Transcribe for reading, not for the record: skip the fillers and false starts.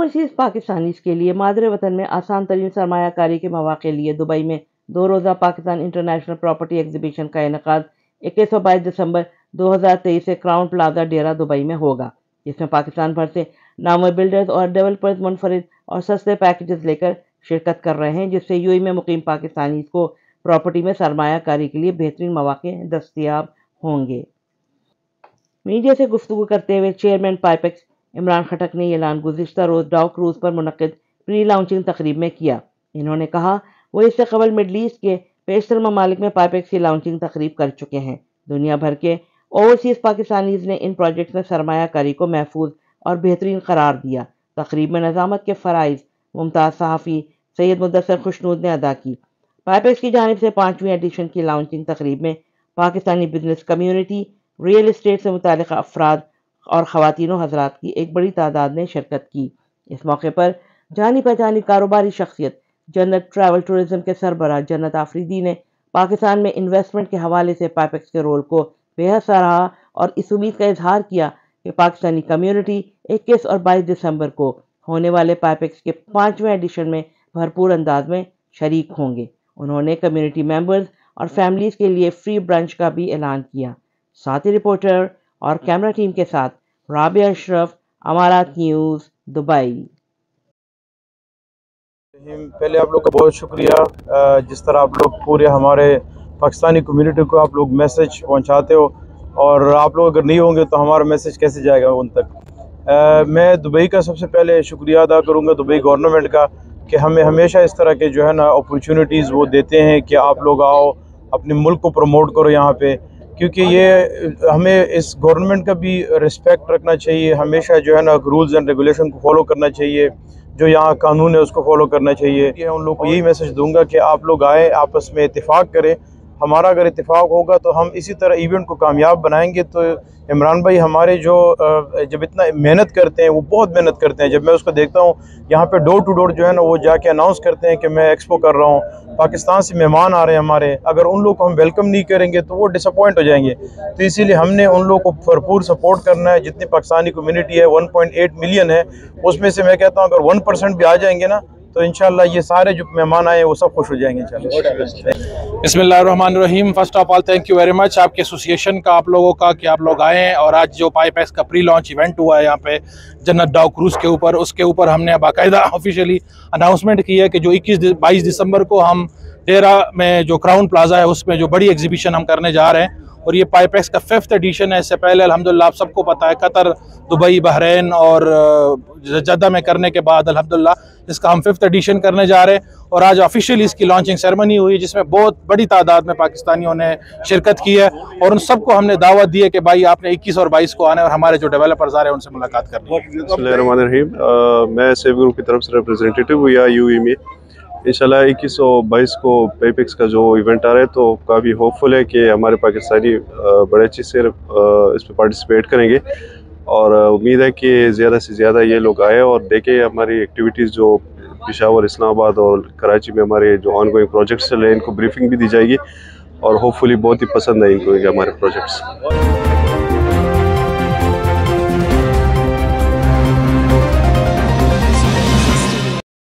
Overseas Pakistanis के लिए मादरे वतन में आसान तरीन सरमायाकारी के मौके लिए दुबई में 2 रोज़ा पाकिस्तान इंटरनेशनल प्रॉपर्टी एग्जीबिशन का इनेकाद 21 और 22 दिसंबर 2023 से क्राउन प्लाजा डेरा दुबई में होगा, जिसमें पाकिस्तान भर से नामवर बिल्डर्स और डेवलपर्स मुनफरिद और सस्ते पैकेजेस लेकर शिरकत कर रहे हैं, जिससे यूएई में मुकीम पाकिस्तानीज को प्रॉपर्टी में सरमायाकारी के लिए बेहतरीन मौके दस्तयाब होंगे। मीडिया से गुफ्तगू करते हुए चेयरमैन पाइपेक्स इमरान खटक ने ये ऐलान गुज़िश्ता रोज़ डाउ क्रूज़ पर मुनक़िद प्री लॉन्चिंग तकरीब में किया। इन्होंने कहा वो इससे कबल मिडल ईस्ट के पेशतर ममालिक में पाइपेक्स की लॉन्चिंग तकरीब कर चुके हैं। दुनिया भर के ओवरसीज़ पाकिस्तानीज़ ने इन प्रोजेक्ट्स में सरमायाकारी को महफूज और बेहतरीन करार दिया। तकरीब में नज़ामत के फ़राइज़ मुमताज़ सहाफ़ी सैयद मुदस्सर खुशनूद ने अदा की। पाइपेक्स की जानिब से 5वीं एडिशन की लॉन्चिंग तकरीब में Pakistani business community, real estate से मुताल्लिक़ अफराद और ख़वातीनो हज़रात की एक बड़ी तादाद ने शिरकत की। इस मौके पर जानी पहचानी कारोबारी शख्सियत जन्नत ट्रैवल टूरिज़्म के सरबराह जन्नत आफरीदी ने पाकिस्तान में इन्वेस्टमेंट के हवाले से पाइपेक्स के रोल को बेहद सराहा और इस उम्मीद का इजहार किया कि पाकिस्तानी कम्यूनिटी 21 और 22 दिसंबर को होने वाले पाइपेक्स के 5वें एडिशन में भरपूर अंदाज में शरीक होंगे। उन्होंने कम्युनिटी मेंबर्स और फैमिलीज़ के लिए फ्री ब्रंच का भी ऐलान किया। साथी रिपोर्टर और कैमरा टीम के साथ राबिया अशरफ, अमारात न्यूज़, दुबई। पहले आप लोग का बहुत शुक्रिया, जिस तरह आप लोग पूरे हमारे पाकिस्तानी कम्युनिटी को आप लोग मैसेज पहुंचाते हो, और आप लोग अगर नहीं होंगे तो हमारा मैसेज कैसे जाएगा उन तक। मैं दुबई का सबसे पहले शुक्रिया अदा करूंगा, दुबई गवर्नमेंट का, कि हमें हमेशा इस तरह के जो है ना अपॉर्चुनिटीज़ वो देते हैं कि आप लोग आओ अपने मुल्क को प्रमोट करो यहाँ पे, क्योंकि ये हमें इस गवर्नमेंट का भी रिस्पेक्ट रखना चाहिए। हमेशा जो है ना रूल्स एंड रेगुलेशन को फॉलो करना चाहिए, जो यहाँ कानून है उसको फॉलो करना चाहिए। उन लोगों को यही मैसेज दूंगा कि आप लोग आए, आपस में इत्तेफाक करें। हमारा अगर इत्तेफाक होगा तो हम इसी तरह इवेंट को कामयाब बनाएंगे। तो इमरान भाई हमारे जो जब इतना मेहनत करते हैं, वो बहुत मेहनत करते हैं। जब मैं उसको देखता हूँ यहाँ पे डोर टू डोर जो है ना, वो जाके अनाउंस करते हैं कि मैं एक्सपो कर रहा हूँ, पाकिस्तान से मेहमान आ रहे हैं हमारे। अगर उन लोग को हम वेलकम नहीं करेंगे तो वो डिसअपॉइंट हो जाएंगे। तो इसीलिए हमने उन लोगों को भरपूर सपोर्ट करना है। जितनी पाकिस्तानी कम्युनिटी है 1.8 मिलियन है, उसमें से मैं कहता हूँ अगर 1% भी आ जाएंगे ना, तो इंशाल्लाह ये सारे जो मेहमान आए वो सब खुश हो जाएंगे इंशाल्लाह। बिस्मिल्लाहिर्रहमानिर्रहीम। First of all thank you very much आपके एसोसिएशन का, आप लोगों का, कि आप लोग आए हैं। और आज जो पाइपेक्स का प्री लॉन्च इवेंट हुआ है यहाँ पे जन्नत डाउ क्रूज़ के ऊपर, उसके ऊपर हमने बाकायदा ऑफिशियली अनाउंसमेंट की है कि जो 21-22 दिसंबर को हम डेरा में जो क्राउन प्लाजा है उसमें जो बड़ी एग्जीबिशन हम करने जा रहे हैं। और ये पाइपेक्स का 5th एडिशन है। इससे पहले अल्हम्दुलिल्लाह आप सबको पता है कतर, दुबई, बहरीन और जद्दा में करने के बाद अल्हम्दुलिल्लाह इसका हम 5th एडिशन करने जा रहे हैं। और आज ऑफिशियली इसकी लॉन्चिंग सेरेमनी हुई, जिसमें बहुत बड़ी तादाद में पाकिस्तानियों ने शिरकत की है। और उन सबको हमने दावत दी है कि भाई आपने 21 और 22 को आने और हमारे जो डेवलपर्स आ रहे हैं उनसे मुलाकात करनी है। मैं सेव ग्रुप की तरफ से रिप्रेजेंटेटिव हुई यूएई में। इंशाल्लाह 21 और 22 को पाइपेक्स का जो इवेंट आ रहा है, तो काफ़ी होपफुल है कि हमारे पाकिस्तानी बड़े अच्छे से इस पर पार्टिसिपेट करेंगे। और उम्मीद है कि ज़्यादा से ज़्यादा ये लोग आए और देखें हमारी एक्टिविटीज़ जो पेशावर, इस्लामाबाद और कराची में हमारे जो ऑनगोइंग प्रोजेक्ट्स चल रहे हैं, इनको ब्रीफिंग भी दी जाएगी और होपफुली बहुत ही पसंद आए इनको हमारे प्रोजेक्ट्स।